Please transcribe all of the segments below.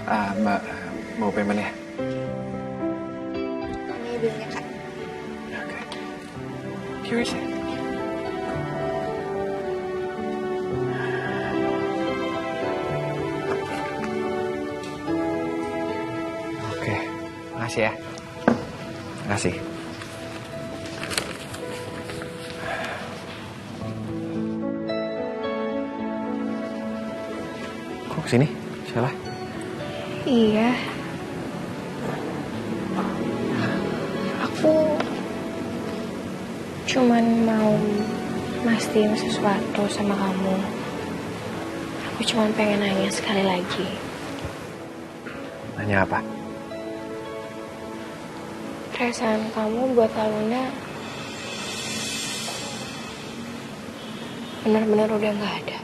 Mbak mau payment ya? Ini bilnya Kak. Oke. Curious ya? Oke, makasih ya. Makasih. Kok kesini? Salah? Iya. Aku cuman mau mastiin sesuatu sama kamu. Aku cuman pengen nanya sekali lagi. Nanya apa? Perasaan kamu buat Aluna benar-benar udah gak ada.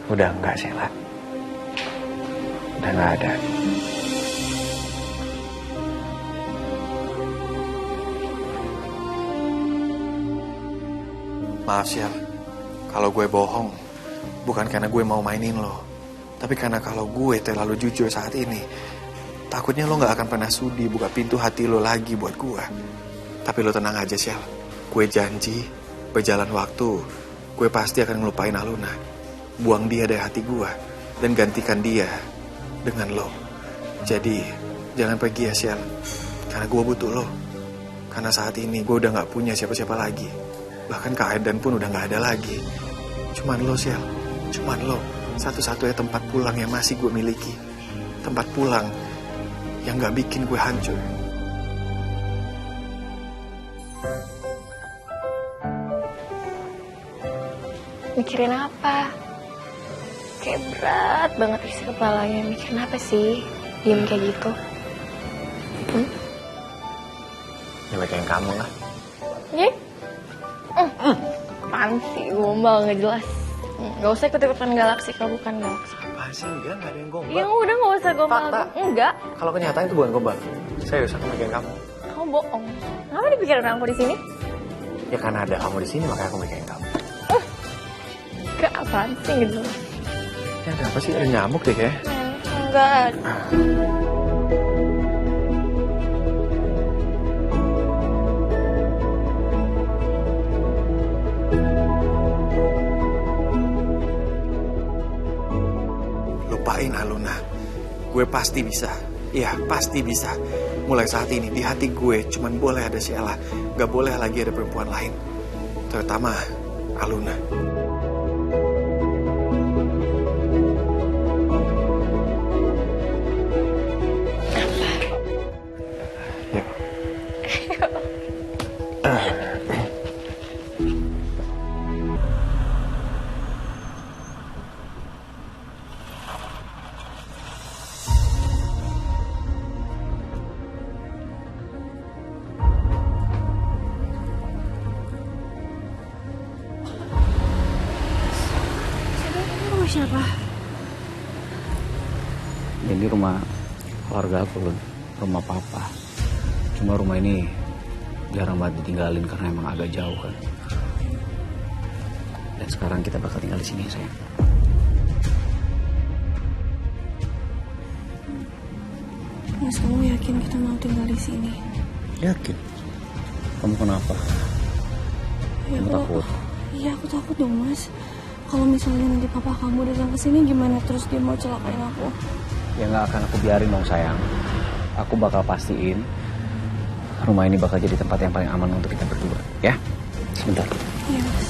Udah enggak, Sheila. Udah enggak ada. Maaf, Shel. Kalau gue bohong, bukan karena gue mau mainin lo. Tapi karena kalau gue terlalu jujur saat ini, takutnya lo gak akan pernah sudi buka pintu hati lo lagi buat gue. Tapi lo tenang aja, Shel. Gue janji, berjalan waktu, gue pasti akan ngelupain Aluna. Buang dia dari hati gue dan gantikan dia dengan lo. Jadi jangan pergi ya, Shel, karena gue butuh lo. Karena saat ini gue udah gak punya siapa-siapa lagi. Bahkan Kak Aidan pun udah gak ada lagi. Cuman lo, Shel, cuman lo, satu-satunya tempat pulang yang masih gue miliki. Tempat pulang yang gak bikin gue hancur. Mikirin apa? Kayak berat banget isi kepalanya. Mikirin apa sih? Diem kayak gitu. Ya mikirin kamu lah. Ye? Apaan sih? Gombal gak jelas. Gak usah ikut-ikutan galaksi kalau bukan galaksi. Apaan sih? Enggak ada yang gombal. Ya udah gak usah gombal. Fakta. Enggak. Kalau kenyataan itu bukan gombal. Serius, aku mikirin kamu. Kamu bohong. Kenapa dipikirin aku di sini? Ya karena ada kamu di sini makanya aku mikirin kamu. Gak apaan sih gitu. Ya ada apa sih? Ada nyamuk deh kayaknya. Enggak. Lupain Aluna. Gue pasti bisa. Iya, pasti bisa. Mulai saat ini di hati gue cuman boleh ada Sheila. Gak boleh lagi ada perempuan lain. Terutama Aluna. Yuk. Siapa? Ini rumah keluarga aku, rumah papa. Cuma rumah ini jarang banget ditinggalin karena emang agak jauh kan. Dan sekarang kita bakal tinggal di sini, sayang. Mas, kamu yakin kita mau tinggal di sini? Yakin? Kamu kenapa? Ya, Kamu takut? Iya, aku takut dong, Mas. Kalau misalnya nanti papa kamu datang ke sini gimana, terus dia mau celakain aku? Ya nggak akan aku biarin dong, sayang. Aku bakal pastiin rumah ini bakal jadi tempat yang paling aman untuk kita berdua, ya? Sebentar. Iya, Mas.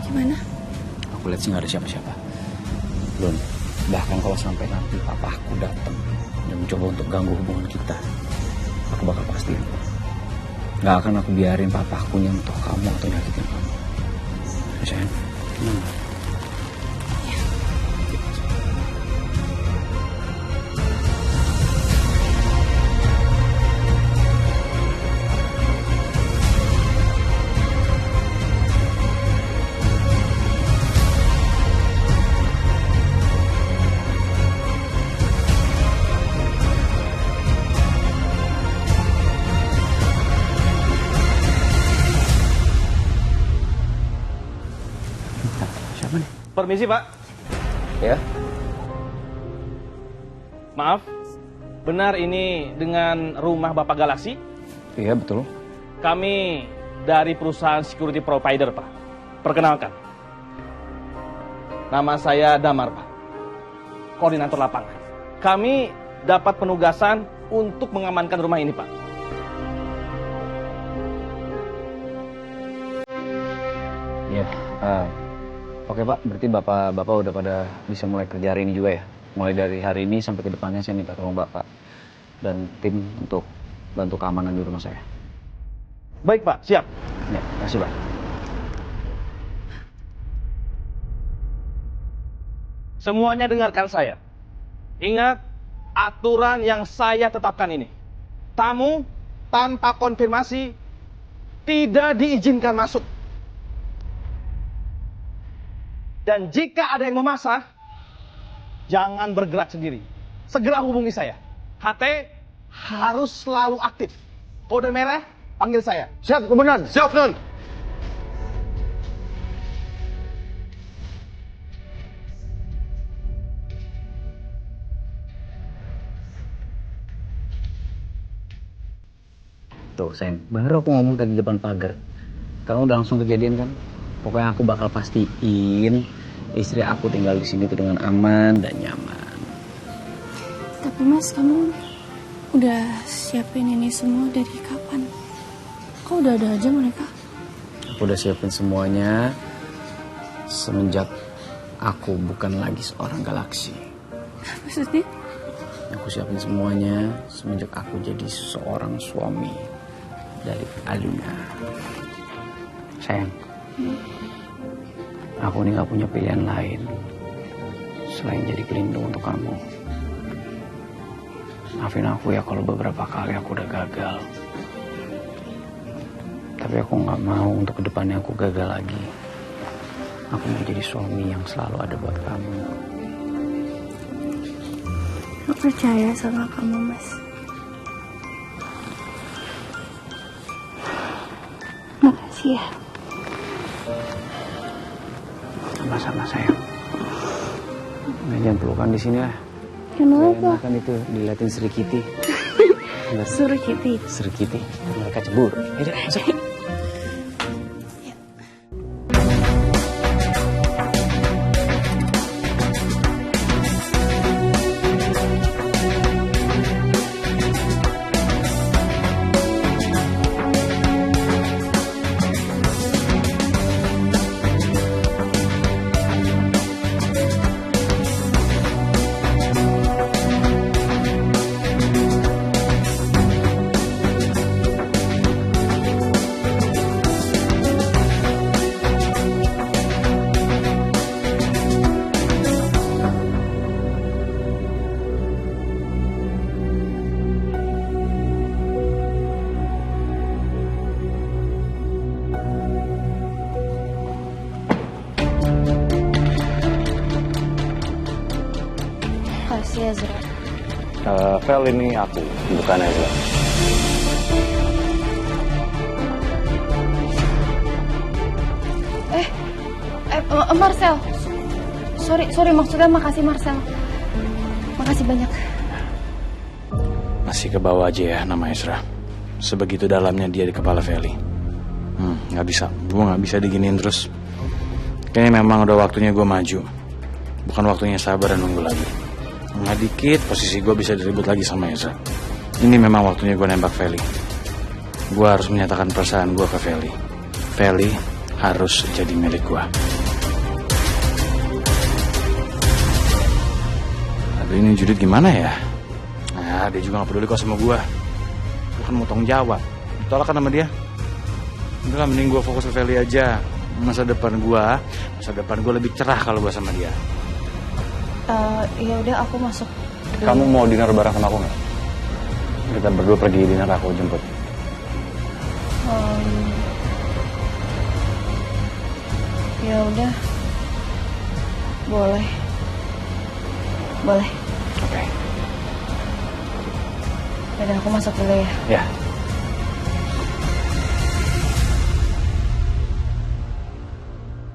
Gimana? Aku lihat sih nggak ada siapa-siapa. Lun, bahkan kalau sampai nanti papa aku datang dan mencoba untuk ganggu hubungan kita, aku bakal pastiin. Nggak akan aku biarin papa aku nyentuh kamu atau nyakitin kamu. Ya, sayang, tenang. Permisi, Pak. Ya? Maaf, benar ini dengan rumah Bapak Galaksi? Iya, betul. Kami dari perusahaan security provider, Pak. Perkenalkan. Nama saya Damar, Pak. Koordinator lapangan. Kami dapat penugasan untuk mengamankan rumah ini, Pak. Iya. Oke Pak, berarti Bapak udah pada bisa mulai kerja hari ini juga ya? Mulai dari hari ini sampai ke depannya saya minta tolong Bapak dan tim untuk bantu keamanan di rumah saya. Baik, Pak. Siap. Ya, terima kasih Pak. Semuanya dengarkan saya. Ingat aturan yang saya tetapkan ini. Tamu tanpa konfirmasi tidak diizinkan masuk. Dan jika ada yang memaksa, jangan bergerak sendiri. Segera hubungi saya. HT harus selalu aktif. Kode merah, panggil saya. Siap, Komandan. Siap, Nun. Tuh sayang, baru aku ngomong tadi di depan pagar. Kamu udah langsung kejadian kan? Pokoknya aku bakal pastiin istri aku tinggal di sini tuh dengan aman dan nyaman. Tapi Mas, kamu udah siapin ini semua dari kapan? Kok udah ada aja mereka? Aku udah siapin semuanya semenjak aku bukan lagi seorang Galaksi. Maksudnya? Aku siapin semuanya semenjak aku jadi seorang suami dari Alina. Sayang, aku ini gak punya pilihan lain selain jadi pelindung untuk kamu. Maafin aku ya kalau beberapa kali aku udah gagal. Tapi aku gak mau untuk kedepannya aku gagal lagi. Aku mau jadi suami yang selalu ada buat kamu. Aku percaya sama kamu, Mas. Makasih ya. Sama-sama sayang. Nah, jangan pelukan di sini lah. Kenapa? Kan itu diliatin Sri Kitty. Suruh Kitty. Sri Kitty, mereka cemburu. Ayo masuk. Makasih Ezra. Vel, ini aku, bukan Ezra. Marcel. Sorry maksudnya makasih Marcel. Makasih banyak. Masih ke bawah aja ya nama Ezra. Sebegitu dalamnya dia di kepala Feli. Nggak bisa. Gue nggak bisa diginiin terus. Kayaknya memang udah waktunya gue maju. Bukan waktunya sabar dan nunggu lagi. Nggak dikit posisi gue bisa diribut lagi sama Ezra. Ini memang waktunya gue nembak Feli. Gue harus menyatakan perasaan gue ke Feli. Feli harus jadi milik gue. Aduh, ini Judith gimana ya? Nah, dia juga gak peduli kok sama gue. Gue kan mau tanggung jawab. Ditolak kan sama dia. Udah lah, mending gue fokus ke Feli aja. Masa depan gue lebih cerah kalau gue sama dia. Ya udah aku masuk dulu. Kamu mau dinner bareng sama aku nggak? Kita berdua pergi dinner, aku jemput. Ya udah. Boleh. Oke. Yaudah aku masuk dulu ya. Ya.